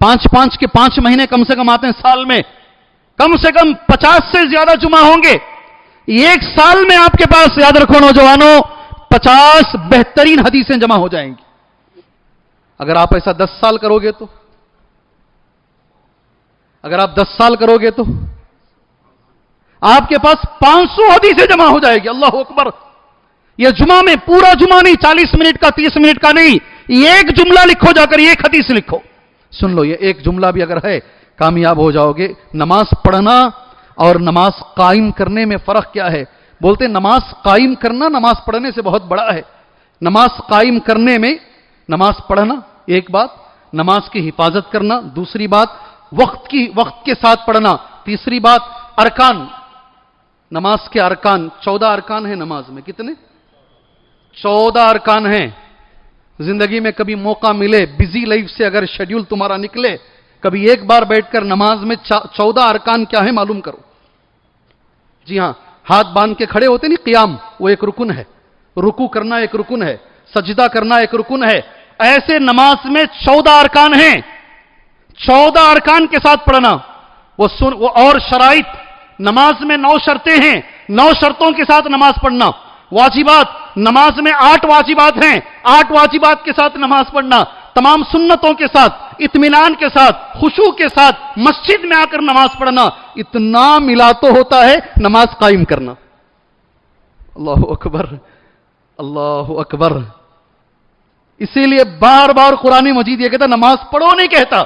5 کے 5 مہینے کم سے کم آتے ہیں سال میں، کم سے کم 50 سے زیادہ جمعہ ہوں گے۔ ایک سال میں آپ کے پاس، یاد رکھو نوجوانوں، 50 بہترین حدیثیں جمع ہو جائیں گی۔ اگر آپ ایسا 10 سال کرو گے تو، اگر آپ 10 سال کرو گے تو آپ کے پاس 500 حدیثیں جمع ہو جائے گی. اللہ اکبر. یہ جمعہ میں پورا جمعہ نہیں، 40 منٹ کا 30 منٹ کا نہیں، ایک جملہ لکھو، جا کر ایک حدیث لکھو. سن لو، یہ ایک جملہ بھی اگر ہے کامیاب ہو جاؤ گے. نماز پڑھنا اور نماز قائم کرنے میں فرق کیا ہے؟ بولتے نماز قائم کرنا نماز پڑھنے سے بہت بڑا ہے. نماز قائم کرنے میں نماز پڑھنا ایک بات، نماز کی حفاظت کرنا دوسری بات، وقت کے ساتھ پڑھنا تیسری بات. ارکان، نماز کے ارکان 14 ارکان ہیں نماز میں. کتنے؟ 14 ارکان ہیں. زندگی میں کبھی موقع ملے، بزی لائف سے اگر شیڈیول تمہارا نکلے، کبھی ایک بار بیٹھ کر نماز میں 14 ارکان کیا ہے معلوم کرو. جی ہاں، ہاتھ باندھ کے کھڑے ہوتے نہیں، قیام، وہ ایک رکن ہے. رکوع کرنا ایک رکن ہے. سجدہ کرنا ایک رکن ہے. ایسے نماز میں 14 ارکان ہیں. 14 ارکان کے ساتھ پڑھنا. وہ اور شرائط، نماز میں 9 شرطیں ہیں، 9 شرطوں کے ساتھ نماز پڑھنا. واجبات، نماز میں 8 واجبات ہیں، 8 واجبات کے ساتھ نماز پڑھنا. تمام سنتوں کے ساتھ، اطمینان کے ساتھ، خشوع کے ساتھ مسجد میں آ کر نماز پڑھنا. اتنا ملا تو ہوتا ہے نماز قائم کرنا. اللہ اکبر، اللہ اکبر. اسی لیے بار بار قرآن مجید یہ کہتا نماز پڑھو نہیں کہتا،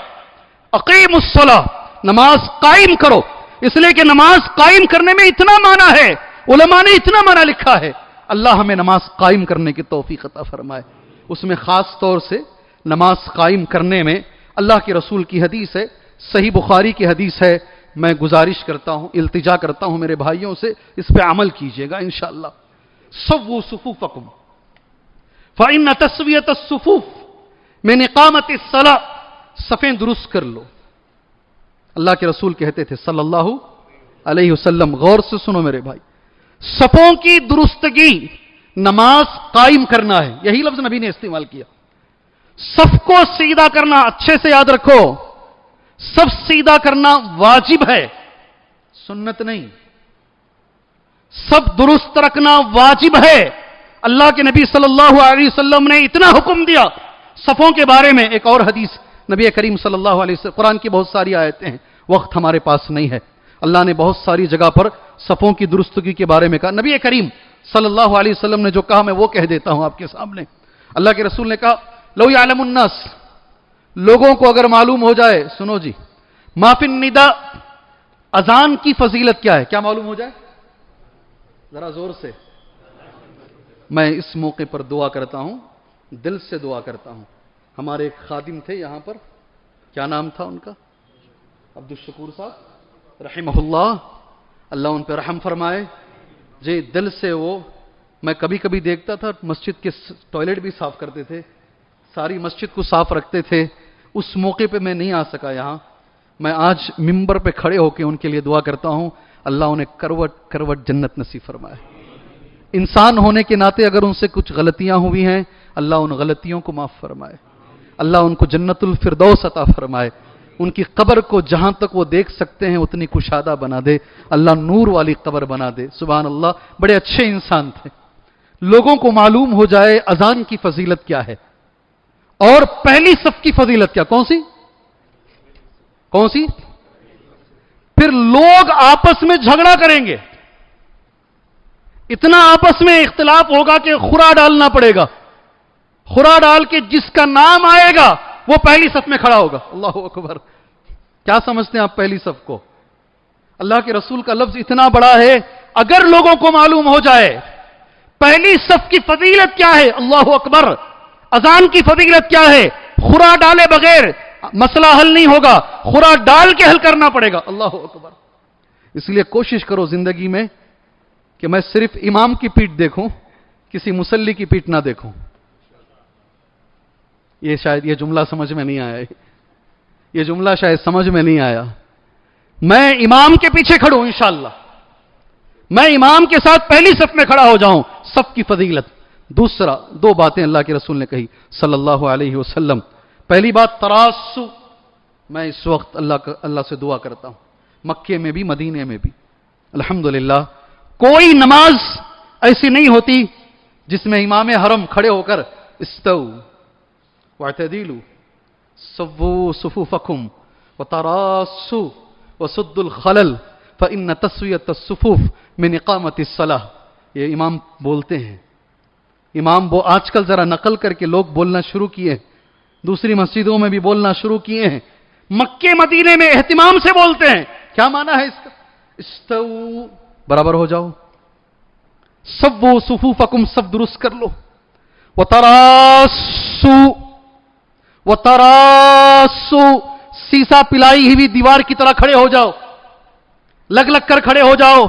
اقیم الصلاۃ، نماز قائم کرو. اس لیے کہ نماز قائم کرنے میں اتنا معنی ہے، علماء نے اتنا معنی لکھا ہے. اللہ ہمیں نماز قائم کرنے کی توفیق عطا فرمائے. اس میں خاص طور سے نماز قائم کرنے میں اللہ کے رسول کی حدیث ہے، صحیح بخاری کی حدیث ہے. میں گزارش کرتا ہوں، التجا کرتا ہوں میرے بھائیوں سے، اس پہ عمل کیجئے گا انشاءاللہ. سووا صفوفکم فإن تسویۃ الصفوف من اقامت الصلاۃ. صفیں درست کر لو. اللہ کے رسول کہتے تھے صلی اللہ علیہ وسلم، غور سے سنو میرے بھائی، صفوں کی درستگی نماز قائم کرنا ہے. یہی لفظ نبی نے استعمال کیا. صف کو سیدھا کرنا، اچھے سے یاد رکھو، صف سیدھا کرنا واجب ہے، سنت نہیں. صف درست رکھنا واجب ہے. اللہ کے نبی صلی اللہ علیہ وسلم نے اتنا حکم دیا صفوں کے بارے میں. ایک اور حدیث نبی کریم صلی اللہ علیہ وسلم، قرآن کی بہت ساری آیتیں ہیں، وقت ہمارے پاس نہیں ہے. اللہ نے بہت ساری جگہ پر صفوں کی درستگی کے بارے میں کہا. نبی کریم صلی اللہ علیہ وسلم نے جو کہا میں وہ کہہ دیتا ہوں آپ کے سامنے. اللہ کے رسول نے کہا لو یعلم الناس، لوگوں کو اگر معلوم ہو جائے، سنو جی، ما فی النداء، اذان کی فضیلت کیا ہے، کیا معلوم ہو جائے؟ ذرا زور سے. میں اس موقع پر دعا کرتا ہوں، دل سے دعا کرتا ہوں. ہمارے ایک خادم تھے یہاں پر، کیا نام تھا ان کا؟ عبدالشکور صاحب رحمہ اللہ، اللہ ان پہ رحم فرمائے. جی دل سے وہ، میں کبھی کبھی دیکھتا تھا مسجد کے ٹوائلٹ بھی صاف کرتے تھے، ساری مسجد کو صاف رکھتے تھے. اس موقع پہ میں نہیں آ سکا یہاں. میں آج ممبر پہ کھڑے ہو کے ان کے لیے دعا کرتا ہوں، اللہ انہیں کروٹ کروٹ جنت نصیب فرمائے. انسان ہونے کے ناطے اگر ان سے کچھ غلطیاں ہوئی ہیں، اللہ ان غلطیوں کو معاف فرمائے. اللہ ان کو جنت الفردوس عطا فرمائے. ان کی قبر کو جہاں تک وہ دیکھ سکتے ہیں اتنی کشادہ بنا دے. اللہ نور والی قبر بنا دے. سبحان اللہ. بڑے اچھے انسان تھے. لوگوں کو معلوم ہو جائے اذان کی فضیلت کیا ہے اور پہلی صف کی فضیلت کیا، کون سی؟ پھر لوگ آپس میں جھگڑا کریں گے، اتنا آپس میں اختلاف ہوگا کہ خورا ڈالنا پڑے گا. خورا ڈال کے جس کا نام آئے گا وہ پہلی صف میں کھڑا ہوگا. اللہ اکبر. کیا سمجھتے ہیں آپ پہلی صف کو؟ اللہ کے رسول کا لفظ اتنا بڑا ہے، اگر لوگوں کو معلوم ہو جائے پہلی صف کی فضیلت کیا ہے، اللہ اکبر، اذان کی فضیلت کیا ہے، خورا ڈالے بغیر مسئلہ حل نہیں ہوگا، خورا ڈال کے حل کرنا پڑے گا. اللہ اکبر. اس لیے کوشش کرو زندگی میں کہ میں صرف امام کی پیٹھ دیکھوں، کسی مصلی کی پیٹھ نہ دیکھوں. یہ شاید یہ جملہ سمجھ میں نہیں آیا، یہ جملہ شاید سمجھ میں نہیں آیا. میں امام کے پیچھے کھڑوں انشاءاللہ، میں امام کے ساتھ پہلی صف میں کھڑا ہو جاؤں. صف کی فضیلت. دوسرا، 2 باتیں اللہ کے رسول نے کہی صلی اللہ علیہ وسلم. پہلی بات تراسو. میں اس وقت اللہ سے دعا کرتا ہوں، مکے میں بھی مدینے میں بھی الحمدللہ کوئی نماز ایسی نہیں ہوتی جس میں امام حرم کھڑے ہو کر استو واعتدلوا سووا صفوفکم وتراسوا وسدوا الخلل فإن تسویۃ الصفوف من اقامت الصلاۃ. یہ امام بولتے ہیں. امام وہ آج کل ذرا نقل کر کے لوگ بولنا شروع کیے، دوسری مسجدوں میں بھی بولنا شروع کیے ہیں، مکے مدینے میں اہتمام سے بولتے ہیں. کیا معنی ہے اس کا؟ استو، برابر ہو جاؤ، سووا صفوفکم، سب درست کر لو. وتراسو، سیسا پلائی ہوئی دیوار کی طرح کھڑے ہو جاؤ، لگ لگ کر کھڑے ہو جاؤ.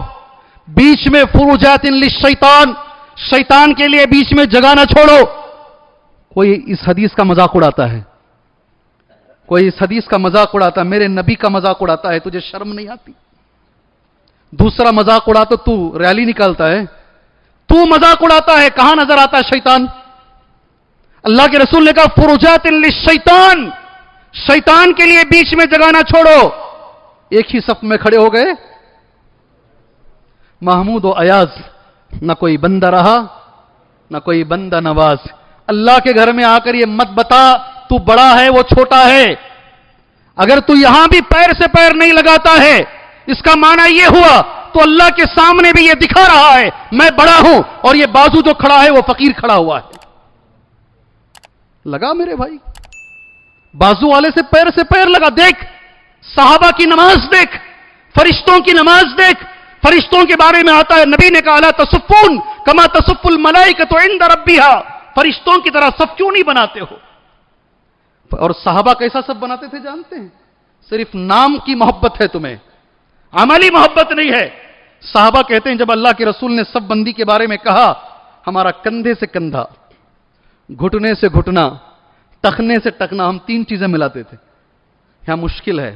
بیچ میں فروجات للشیطان، شیطان کے لیے بیچ میں جگہ نہ چھوڑو. کوئی اس حدیث کا مذاق اڑاتا ہے، کوئی اس حدیث کا مذاق اڑاتا ہے، میرے نبی کا مذاق اڑاتا ہے، تجھے شرم نہیں آتی؟ دوسرا مذاق اڑاتا تو ریلی نکالتا ہے، تو مذاق اڑاتا ہے. کہاں نظر آتا ہے شیطان؟ اللہ کے رسول نے کہا فروجات للشیطان، شیطان کے لیے بیچ میں جگہ نہ چھوڑو. ایک ہی صف میں کھڑے ہو گئے محمود و ایاز، نہ کوئی بندہ رہا نہ کوئی بندہ نواز. اللہ کے گھر میں آ کر یہ مت بتا تو بڑا ہے وہ چھوٹا ہے. اگر تو یہاں بھی پیر سے پیر نہیں لگاتا ہے، اس کا معنی یہ ہوا تو اللہ کے سامنے بھی یہ دکھا رہا ہے میں بڑا ہوں، اور یہ بازو جو کھڑا ہے وہ فقیر کھڑا ہوا ہے. لگا میرے بھائی، بازو والے سے پیر لگا. دیکھ صحابہ کی نماز، دیکھ فرشتوں کی نماز، دیکھ فرشتوں کے بارے میں آتا ہے، نبی نے کہا لا تصفون کما تصف الملائکۃ عند ربها، فرشتوں کی طرح صف کیوں نہیں بناتے ہو؟ اور صحابہ کیسا صف بناتے تھے جانتے ہیں؟ صرف نام کی محبت ہے تمہیں، عملی محبت نہیں ہے. صحابہ کہتے ہیں جب اللہ کے رسول نے صف بندی کے بارے میں کہا، ہمارا کندھے سے کندھا، گھٹنے سے گھٹنا، ٹخنے سے ٹخنا، ہم تین چیزیں ملاتے تھے. یہاں مشکل ہے،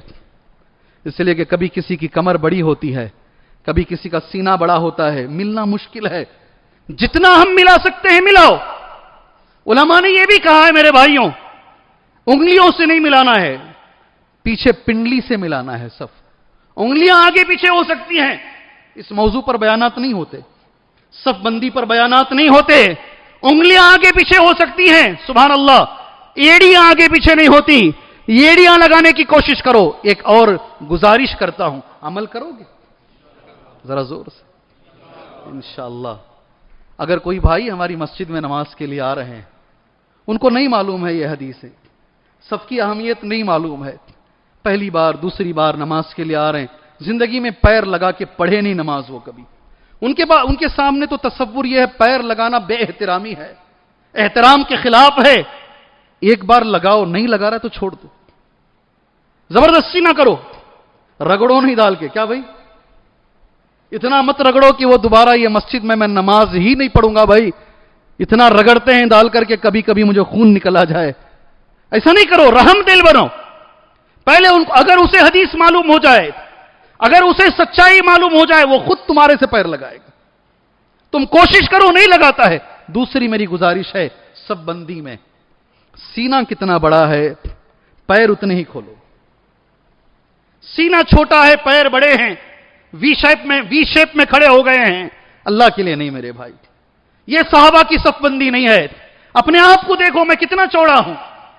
اس لیے کہ کبھی کسی کی کمر بڑی ہوتی ہے، کبھی کسی کا سینہ بڑا ہوتا ہے، ملنا مشکل ہے. جتنا ہم ملا سکتے ہیں ملاؤ. علماء نے یہ بھی کہا ہے میرے بھائیوں، انگلیوں سے نہیں ملانا ہے، پیچھے پنڈلی سے ملانا ہے صف. انگلیاں آگے پیچھے ہو سکتی ہیں، اس موضوع پر بیانات نہیں ہوتے، صف بندی پر بیانات نہیں ہوتے. انگلیاں آگے پیچھے ہو سکتی ہیں، سبحان اللہ. ایڑیاں آگے پیچھے نہیں ہوتی، ایڑیاں لگانے کی کوشش کرو. ایک اور گزارش کرتا ہوں، عمل کرو گے ذرا زور سے انشاءاللہ. اگر کوئی بھائی ہماری مسجد میں نماز کے لیے آ رہے ہیں، ان کو نہیں معلوم ہے یہ حدیث ہے، صف کی اہمیت نہیں معلوم ہے، پہلی بار دوسری بار نماز کے لیے آ رہے ہیں، زندگی میں پیر لگا کے پڑھے نہیں نماز وہ کبھی، ان کے سامنے تو تصور یہ ہے پیر لگانا بے احترامی ہے، احترام کے خلاف ہے. ایک بار لگاؤ، نہیں لگا رہا تو چھوڑ دو، زبردستی نہ کرو، رگڑو نہیں ڈال کے. کیا بھائی اتنا مت رگڑو کہ وہ دوبارہ یہ مسجد میں نماز ہی نہیں پڑھوں گا. بھائی اتنا رگڑتے ہیں ڈال کر کے کبھی کبھی مجھے خون نکل آ جائے. ایسا نہیں کرو، رحم دل بنو. پہلے اگر اسے حدیث معلوم ہو جائے، اگر اسے سچائی معلوم ہو جائے، وہ خود تمہارے سے پیر لگائے گا. تم کوشش کرو، نہیں لگاتا ہے. دوسری میری گزارش ہے، سب بندی میں سینہ کتنا بڑا ہے پیر اتنے ہی کھولو. سینہ چھوٹا ہے پیر بڑے ہیں، وی شیپ میں کھڑے ہو گئے ہیں، اللہ کے لیے نہیں میرے بھائی. یہ صحابہ کی صف بندی نہیں ہے. اپنے آپ کو دیکھو میں کتنا چوڑا ہوں،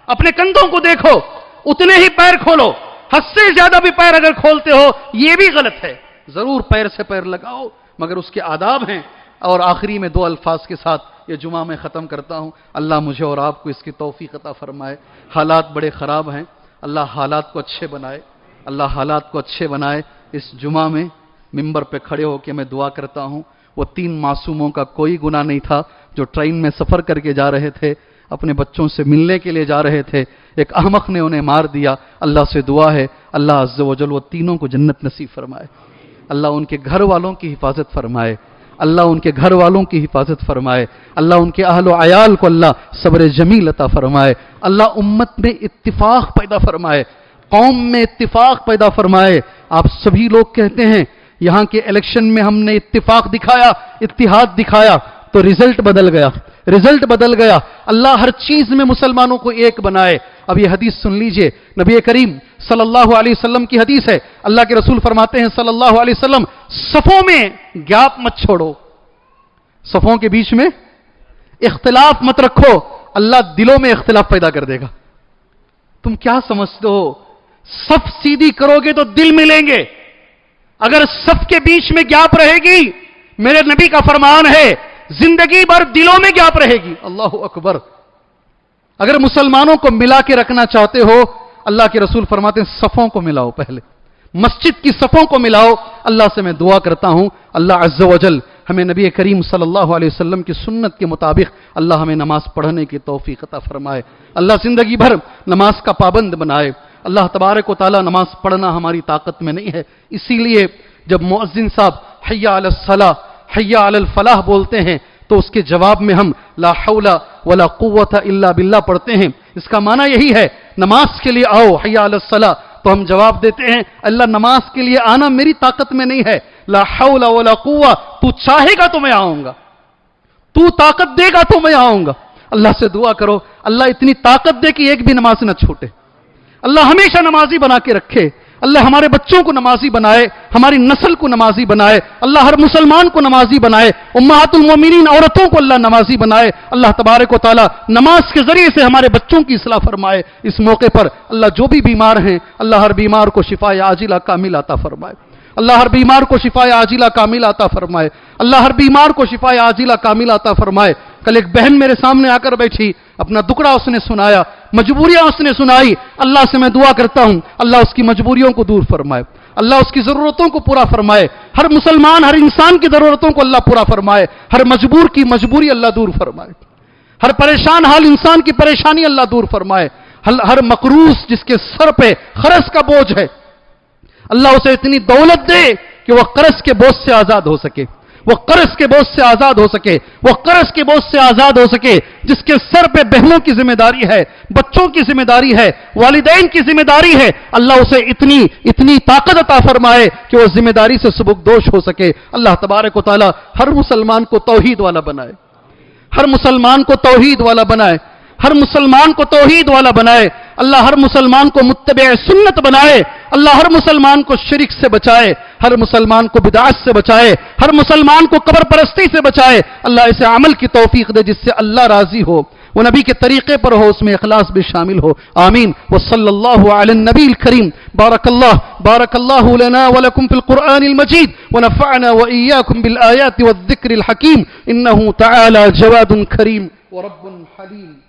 اپنے کندھوں کو دیکھو، اتنے ہی پیر کھولو. حد سے زیادہ بھی پیر اگر کھولتے ہو یہ بھی غلط ہے. ضرور پیر سے پیر لگاؤ، مگر اس کے آداب ہیں. اور آخری میں 2 الفاظ کے ساتھ یہ جمعہ میں ختم کرتا ہوں. اللہ مجھے اور آپ کو اس کی توفیق عطا فرمائے. حالات بڑے خراب ہیں، اللہ حالات کو اچھے بنائے، اللہ حالات کو اچھے بنائے. اس جمعہ میں ممبر پہ کھڑے ہو کے میں دعا کرتا ہوں، وہ 3 معصوموں کا کوئی گناہ نہیں تھا جو ٹرین میں سفر کر کے جا رہے تھے، اپنے بچوں سے ملنے کے لیے جا رہے تھے، ایک احمق نے انہیں مار دیا. اللہ سے دعا ہے اللہ عز و جل وہ تینوں کو جنت نصیب فرمائے. اللہ ان کے گھر والوں کی حفاظت فرمائے، اللہ ان کے گھر والوں کی حفاظت فرمائے، اللہ ان کے اہل و عیال کو اللہ صبر جمیل عطا فرمائے. اللہ امت میں اتفاق پیدا فرمائے، قوم میں اتفاق پیدا فرمائے. آپ سبھی لوگ کہتے ہیں یہاں کے الیکشن میں ہم نے اتفاق دکھایا، اتحاد دکھایا، تو رزلٹ بدل گیا. اللہ ہر چیز میں مسلمانوں کو ایک بنائے. اب یہ حدیث سن لیجئے، نبی کریم صلی اللہ علیہ وسلم کی حدیث ہے. اللہ کے رسول فرماتے ہیں صلی اللہ علیہ وسلم، صفوں میں گیپ مت چھوڑو، صفوں کے بیچ میں اختلاف مت رکھو، اللہ دلوں میں اختلاف پیدا کر دے گا. تم کیا سمجھتے ہو؟ صف سیدھی کرو گے تو دل ملیں گے، اگر صف کے بیچ میں گیپ رہے گی، میرے نبی کا فرمان ہے زندگی بھر دلوں میں گیپ رہے گی. اللہ اکبر. اگر مسلمانوں کو ملا کے رکھنا چاہتے ہو، اللہ کے رسول فرماتے ہیں صفوں کو ملاؤ، پہلے مسجد کی صفوں کو ملاؤ. اللہ سے میں دعا کرتا ہوں اللہ عز و جل ہمیں نبی کریم صلی اللہ علیہ وسلم کی سنت کے مطابق اللہ ہمیں نماز پڑھنے کی توفیق عطا فرمائے. اللہ زندگی بھر نماز کا پابند بنائے. اللہ تبارک و تعالی نماز پڑھنا ہماری طاقت میں نہیں ہے، اسی لیے جب مؤذن صاحب حی علی الصلاۃ حی علی الفلاح بولتے ہیں تو اس کے جواب میں ہم لا حول ولا قوت الا باللہ پڑھتے ہیں. اس کا معنی یہی ہے نماز کے لیے آؤ حی علی الصلاۃ، تو ہم جواب دیتے ہیں اللہ نماز کے لیے آنا میری طاقت میں نہیں ہے، لا حول ولا قوت، تو چاہے گا تو میں آؤں گا، تو طاقت دے گا تو میں آؤں گا. اللہ سے دعا کرو اللہ اتنی طاقت دے کہ ایک بھی نماز نہ چھوٹے. اللہ ہمیشہ نمازی بنا کے رکھے. اللہ ہمارے بچوں کو نمازی بنائے، ہماری نسل کو نمازی بنائے. اللہ ہر مسلمان کو نمازی بنائے. امہات المومنین عورتوں کو اللہ نمازی بنائے. اللہ تبارک و تعالی نماز کے ذریعے سے ہمارے بچوں کی اصلاح فرمائے. اس موقع پر اللہ جو بھی بیمار ہیں اللہ ہر بیمار کو شفا عاجلہ کامل عطا فرمائے. اللہ ہر بیمار کو شفا عاجلہ کامل عطا فرمائے. اللہ ہر بیمار کو شفا عاجلہ کامل عطا فرمائے. کل ایک بہن میرے سامنے آ کر بیٹھی، اپنا دکڑا اس نے سنایا، مجبوریاں اس نے سنائی. اللہ سے میں دعا کرتا ہوں اللہ اس کی مجبوریوں کو دور فرمائے، اللہ اس کی ضرورتوں کو پورا فرمائے. ہر مسلمان ہر انسان کی ضرورتوں کو اللہ پورا فرمائے. ہر مجبور کی مجبوری اللہ دور فرمائے. ہر پریشان حال انسان کی پریشانی اللہ دور فرمائے. ہر مقروض جس کے سر پہ قرض کا بوجھ ہے اللہ اسے اتنی دولت دے کہ وہ قرض کے بوجھ سے آزاد ہو سکے، وہ قرض کے بوجھ سے آزاد ہو سکے، وہ قرض کے بوجھ سے آزاد ہو سکے. جس کے سر پہ بہنوں کی ذمہ داری ہے، بچوں کی ذمہ داری ہے، والدین کی ذمہ داری ہے، اللہ اسے اتنی طاقت عطا فرمائے کہ وہ ذمہ داری سے سبکدوش ہو سکے. اللہ تبارک و تعالی ہر مسلمان کو توحید والا بنائے، ہر مسلمان کو توحید والا بنائے، ہر مسلمان کو توحید والا بنائے. اللہ ہر مسلمان کو متبع سنت بنائے. اللہ ہر مسلمان کو شرک سے بچائے، ہر مسلمان کو بدعت سے بچائے، ہر مسلمان کو قبر پرستی سے بچائے. اللہ اسے عمل کی توفیق دے جس سے اللہ راضی ہو، وہ نبی کے طریقے پر ہو، اس میں اخلاص بھی شامل ہو. آمین. وصلی اللہ علی النبی الکریم. بارک اللہ لنا ولکم فی القرآن المجید ونفعنا وإیاکم بالآیات والذکر الحکیم. انہ تعالی جواد کریم ورب حلیم.